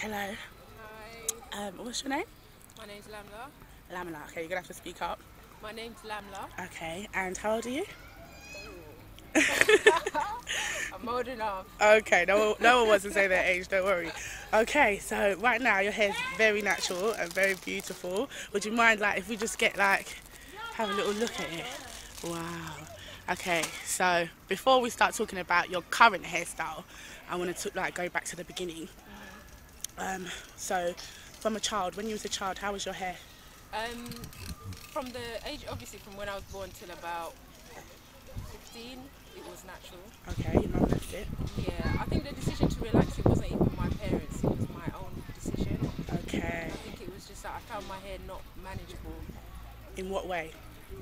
Hello. Hi, What's your name? my name's Lamla. Lamina. Okay, you're gonna have to speak up. My name's Lamla. Okay, and how old are you? I'm old enough. Okay, no one wants to say their age. Don't worry. Okay, so right now your hair's very natural and very beautiful. Would you mind, like, if we just get like have a little look at it? Wow. Okay, so before we start talking about your current hairstyle, I want to like go back to the beginning. Um, so from a child, when you was a child, how was your hair? Um, from the age, obviously, from when I was born till about 15, it was natural. Okay, your mum left it. Yeah, I think the decision to relax, it wasn't even my parents, it was my own decision. Okay. I think it was just that I found my hair not manageable. In what way?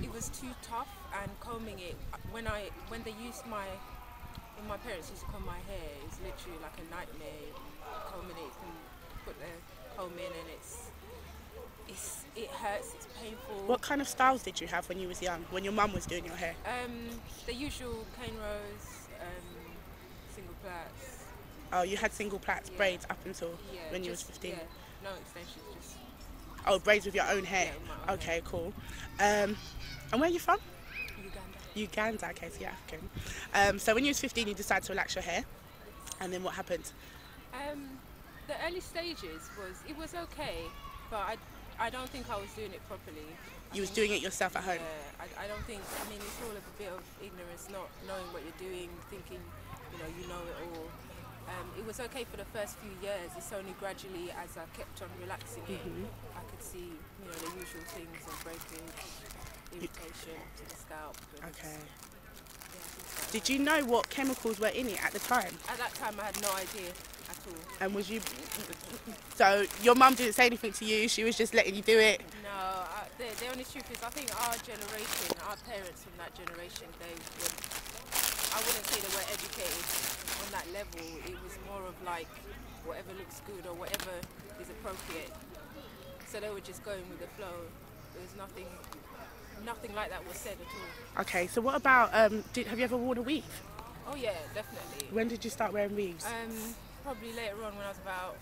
It was too tough, and combing it, when they used when my parents used to comb my hair, it's literally like a nightmare. Combing it, you can put the comb in, and it hurts, it's painful. What kind of styles did you have when you was young? When your mum was doing your hair? The usual cane rows, single plaits. Oh, you had single plaits, Yeah, braids up until yeah, when you was just 15. yeah, no extensions, just Oh, braids with your own hair. yeah, with my own Okay, cool. And where are you from? hair. Uganda. Uganda. Okay, so you're African. So when you was 15, you decided to relax your hair, and then what happened? Um, the early stages was okay, but I don't think I was doing it properly. I You was think doing it yourself at home. yeah, I don't think. I mean, it's all a bit of ignorance, not knowing what you're doing, thinking you know it all. It was okay for the first few years. It's only gradually, as I kept on relaxing it, I could see the usual things of breakage, irritation to the scalp. And Okay. yeah, things like Did that. you know what chemicals were in it at the time? At that time, I had no idea at all. And was you? So your mum didn't say anything to you. She was just letting you do it. No, the only truth is, I think our generation, our parents from that generation, I wouldn't say they were educated on that level. It was more of like whatever looks good or whatever is appropriate. So they were just going with the flow. There was nothing like that was said at all. Okay. So what about? Have you ever worn a weave? Oh yeah, definitely. When did you start wearing weaves? Probably later on when I was about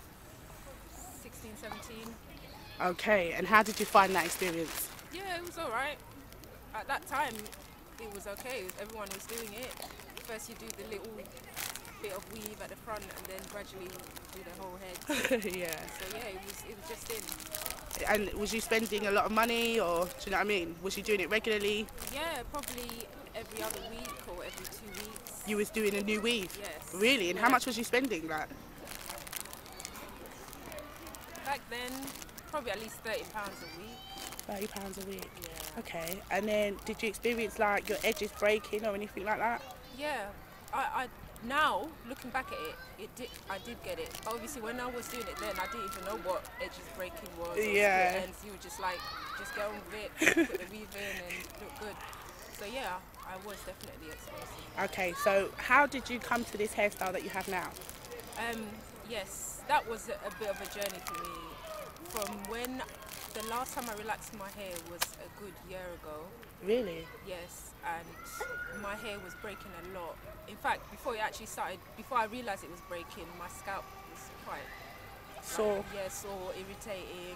16, 17. Okay. And how did you find that experience? Yeah, it was alright. At that time, it was okay. Everyone was doing it. First you do the little bit of weave at the front and then gradually do the whole head. Yeah. So yeah, it was just in. And was you spending a lot of money, or do you know what I mean? Was you doing it regularly? Yeah, probably every other week or every 2 weeks. You was doing a new weave? Yes. Really? And how Yeah. much was you spending? Like, Back then, probably at least £30 a week. £30 a week. Yeah. Okay. And then did you experience like your edges breaking or anything like that? Yeah. I now looking back at I did get it. Obviously, when I was doing it then, I didn't even know what edges breaking was. Or Yeah. split ends. You were just like, just get on with it, put the weave in, and look good. So yeah, I was definitely exposed. Okay. So how did you come to this hairstyle that you have now? Yes, that was a bit of a journey for me. From when the last time I relaxed my hair was a good year ago. Really? Yes, and my hair was breaking a lot. In fact, before it actually started, before I realised it was breaking, my scalp was quite So yeah, sore, irritating,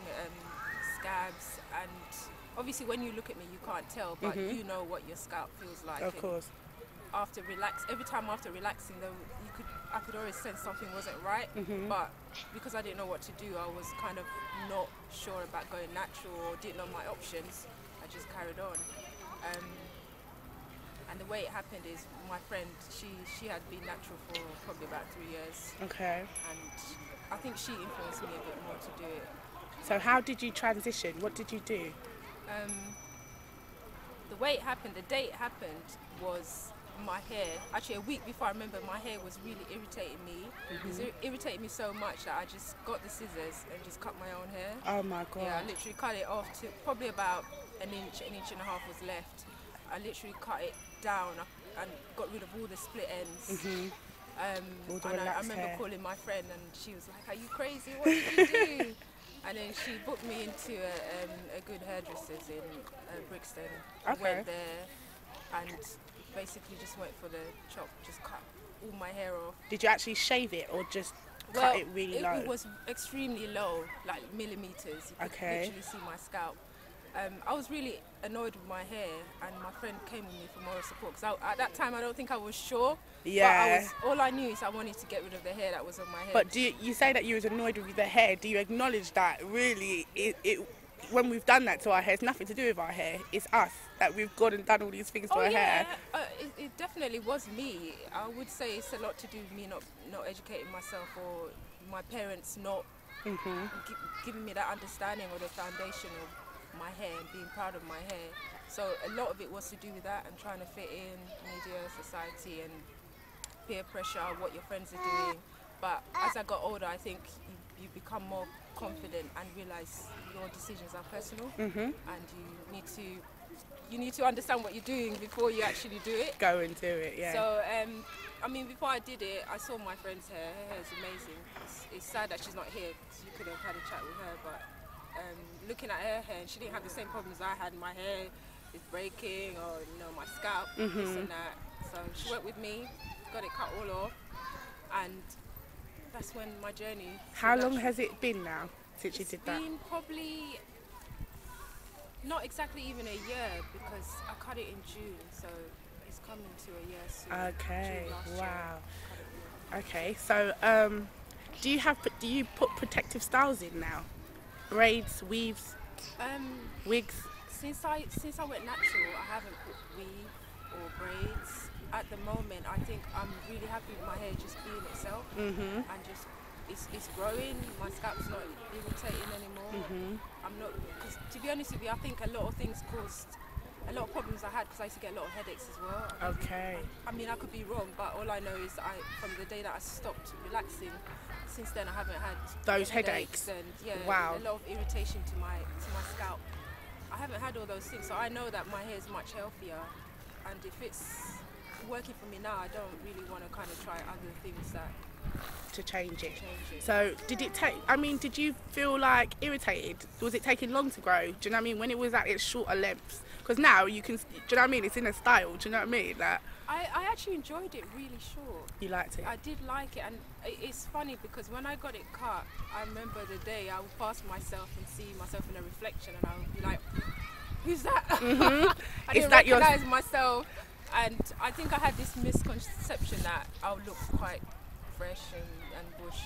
scabs, and obviously when you look at me, you can't tell, but you know what your scalp feels like. of And course. every time after relaxing, though, I could always sense something wasn't right. But because I didn't know what to do, I was kind of not sure about going natural or didn't know my options. I just carried on. And the way it happened is my friend, she had been natural for probably about 3 years, Okay. and I think she influenced me a bit more to do it. So how did you transition? What did you do? The way it happened, the day it happened was my hair. Actually, a week before, I remember my hair was really irritating me. It was irritating me so much that I just got the scissors and just cut my own hair. Oh my God. Yeah, I literally cut it off to probably about an inch and a half was left. I literally cut it down and got rid of all the split ends. All the And I relaxed remember hair. calling my friend and she was like, "Are you crazy? What did you do?" And then she booked me into a good hairdresser's in Brixton. I Okay. went there and basically just went for the chop, just cut all my hair off. Did you actually shave it or just cut it really low? It was extremely low, like millimeters. You could literally see my scalp. I was really annoyed with my hair, and my friend came with me for moral support because at that time I don't think I was sure. Yeah. But all I knew is I wanted to get rid of the hair that was on my head. But you say that you was annoyed with the hair? Do you acknowledge that really when we've done that to our hair, it's nothing to do with our hair. It's us that we've gone and done all these things to our hair. It definitely was me. I would say it's a lot to do with me not educating myself, or my parents not giving me that understanding or the foundation of my hair and being proud of my hair. So a lot of it was to do with that and trying to fit in media, society, and peer pressure, what your friends are doing. But as I got older, I think you become more confident and realize your decisions are personal, and you need to understand what you're doing before you actually do it. Go and do it, yeah. So I mean, before I did it, I saw my friend's hair. Her hair is amazing. It's sad that she's not here because you could have had a chat with her, but looking at her hair, and she didn't have the same problems I had. My hair is breaking, or my scalp, this and that. So she went with me, got it cut all off, and that's when my journey. How long has it been now since you did that? It's been probably not exactly even a year, because I cut it in June, so it's coming to a year soon. Okay, June last wow. year. Okay, so do you put protective styles in now? Braids, weaves, wigs? Since I went natural, I haven't put weave or braids. At the moment, I think I'm really happy with my hair just being itself, and just it's growing. My scalp's not irritating anymore. I'm not, because to be honest with you, I think a lot of things caused a lot of problems I had, because I used to get a lot of headaches as well. Okay. I mean, I could be wrong, but all I know is from the day that I stopped relaxing, since then I haven't had those headaches. And wow. A lot of irritation to my scalp. I haven't had all those things, so I know that my hair is much healthier, and if it's working for me now, I don't really want to kind of try other things to change it. So did it take, I mean, did you feel like irritated? Was it taking long to grow? Do you know what I mean? When it was at its shorter lengths? Because now you can, do you know what I mean? It's in a style, do you know what I mean? Like, I actually enjoyed it really short. You liked it? I did like it, and it's funny because when I got it cut, I remember the day I would pass myself and see myself in a reflection, and I would be like, who's that? I didn't recognize myself, and I think I had this misconception that I would look quite fresh and bush,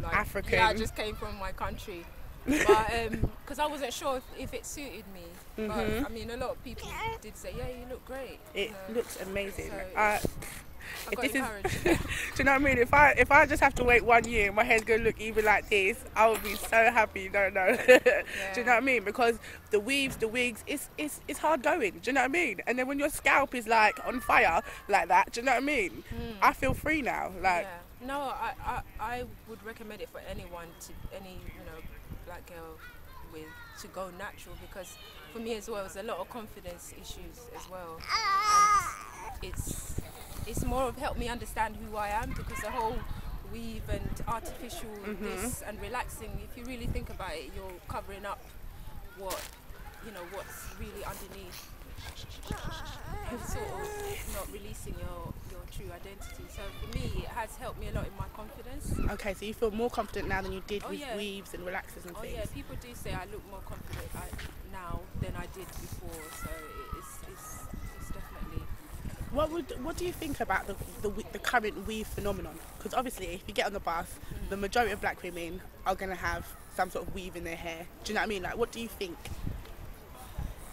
like African. Yeah, I just came from my country. But because I wasn't sure if it suited me, but I mean, a lot of people did say, yeah, you look great. It looks amazing. So I got encouraged. Do you know what I mean? If I just have to wait 1 year, my hair's gonna look even like this, I would be so happy. No. Yeah. Do you know what I mean? Because the weaves, the wigs, it's hard going. Do you know what I mean? And then when your scalp is like on fire like that, do you know what I mean? I feel free now. Like. Yeah. No, I would recommend it for anyone, any black girl to go natural, because for me as well, it's a lot of confidence issues as well, and it's more of helped me understand who I am, because the whole weave and artificial this and relaxing, if you really think about it, you're covering up what's really underneath. It's sort of not releasing your true identity. So for me, it has helped me a lot in my confidence. Okay, so you feel more confident now than you did with weaves and relaxers and things? Oh yeah, people do say I look more confident now than I did before, so it's definitely... What do you think about the current weave phenomenon? Because obviously, if you get on the bus, the majority of black women are going to have some sort of weave in their hair. Do you know what I mean? Like, what do you think?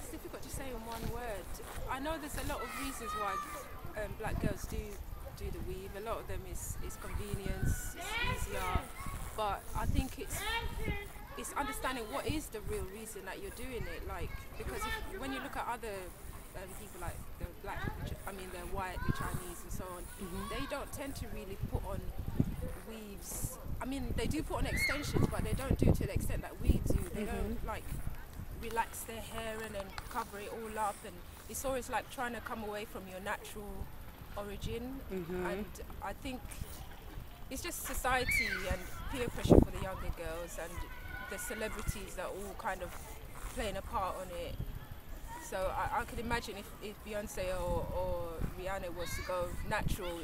It's difficult to say in one word. I know there's a lot of reasons why black girls do the weave. A lot of them is convenience, it's easier, but I think it's understanding what is the real reason that you're doing it. Like, because when you look at other people, like the they're white, the Chinese and so on, they don't tend to really put on weaves. I mean, they do put on extensions, but they don't do it to the extent that we do. They don't like relax their hair and then cover it all up, and it's always like trying to come away from your natural origin. And I think it's just society and peer pressure for the younger girls, and the celebrities that all kind of playing a part on it. So I could imagine if Beyonce or Rihanna was to go natural,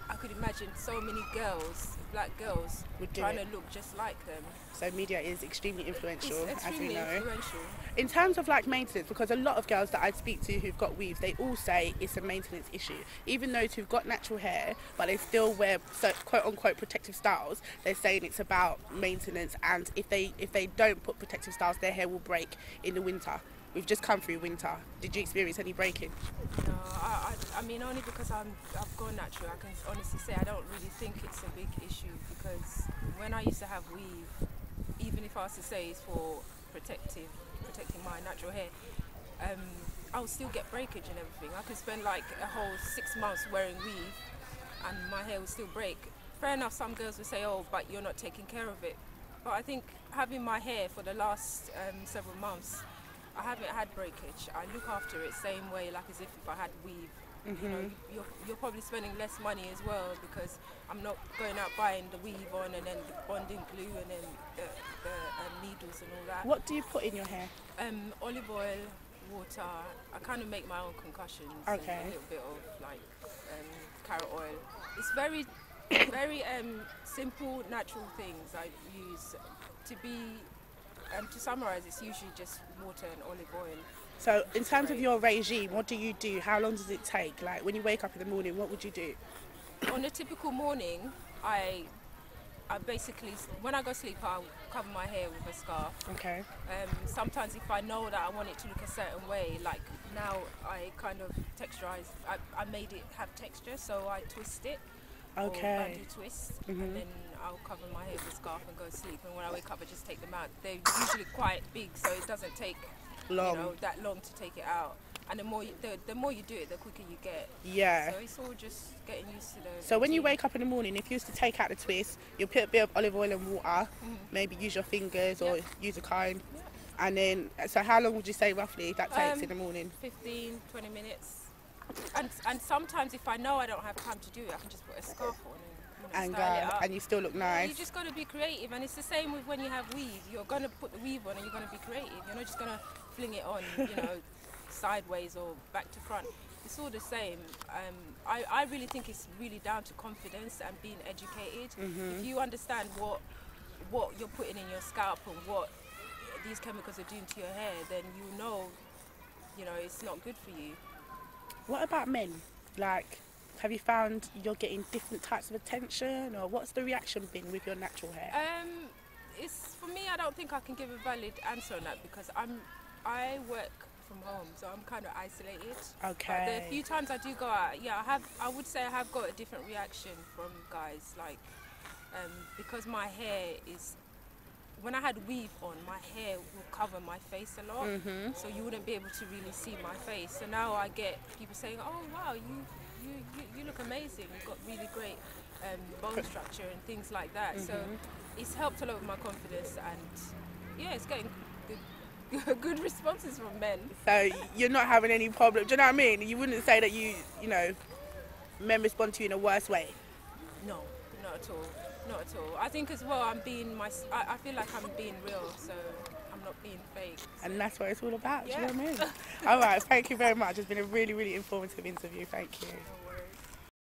I could imagine so many girls, black girls, trying to look just like them. So media is extremely influential, It's as we extremely know. influential. In terms of like maintenance, because a lot of girls that I speak to who've got weaves, they all say it's a maintenance issue. Even those who've got natural hair, but they still wear quote unquote protective styles, they're saying it's about maintenance, and if they don't put protective styles, their hair will break in the winter. We've just come through winter. Did you experience any breaking? No, I mean, only because I've gone natural, I can honestly say I don't really think it's a big issue, because when I used to have weave, even if I was to say it's for protecting my natural hair, I would still get breakage and everything. I could spend like a whole 6 months wearing weave and my hair would still break. Fair enough, some girls would say, oh, but you're not taking care of it. But I think having my hair for the last several months, I haven't had breakage. I look after it same way, like as if I had weave. You know, you're probably spending less money as well, because I'm not going out buying the weave on and then the bonding glue and then the needles and all that. What do you put in your hair? Olive oil, water. I kind of make my own concussions. Okay. And a little bit of like carrot oil. It's very, very simple, natural things I use. To summarize, it's usually just water and olive oil. So in terms of your regime, what do you do? How long does it take? Like when you wake up in the morning, what would you do? On a typical morning, I basically, when I go to sleep, I'll cover my hair with a scarf. Okay. Sometimes if I know that I want it to look a certain way, like now I kind of texturize, I made it have texture, so I twist it. Okay. Or I do twist, and then I'll cover my hair with a scarf and go to sleep. And when I wake up, I just take them out. They're usually quite big, so it doesn't take that long to take it out. And the more you do it, the quicker you get. Yeah. So it's all just getting used to the So when you routine. wake up in the morning, if you used to take out the twist, you'll put a bit of olive oil and water, maybe use your fingers or use a comb. Yeah. And then, so how long would you say roughly that takes in the morning? 15, 20 minutes. And sometimes if I know I don't have time to do it, I can just put a scarf on and style it up. And you still look nice. You just got to be creative, and it's the same with when you have weave. You're going to put the weave on and you're going to be creative. You're not just going to fling it on, sideways or back to front. It's all the same. I really think it's really down to confidence and being educated. If you understand what you're putting in your scalp and what these chemicals are doing to your hair, then you know it's not good for you. What about men? Like, have you found you're getting different types of attention, or what's the reaction been with your natural hair? For me, I don't think I can give a valid answer on that, because I work from home, so I'm kind of isolated. Okay. The few times I do go out, I would say I have got a different reaction from guys, like because my hair is. When I had weave on, my hair will cover my face a lot, so you wouldn't be able to really see my face. So now I get people saying, "Oh wow, you look amazing. You've got really great bone structure and things like that." So it's helped a lot with my confidence, and it's getting good responses from men. So you're not having any problem. Do you know what I mean? You wouldn't say that men respond to you in a worse way. No, not at all. Not at all. I think as well, I feel like I'm being real, so I'm not being fake. So. And that's what it's all about. Yeah. Do you know what I mean? All right, thank you very much. It's been a really, really informative interview. Thank you.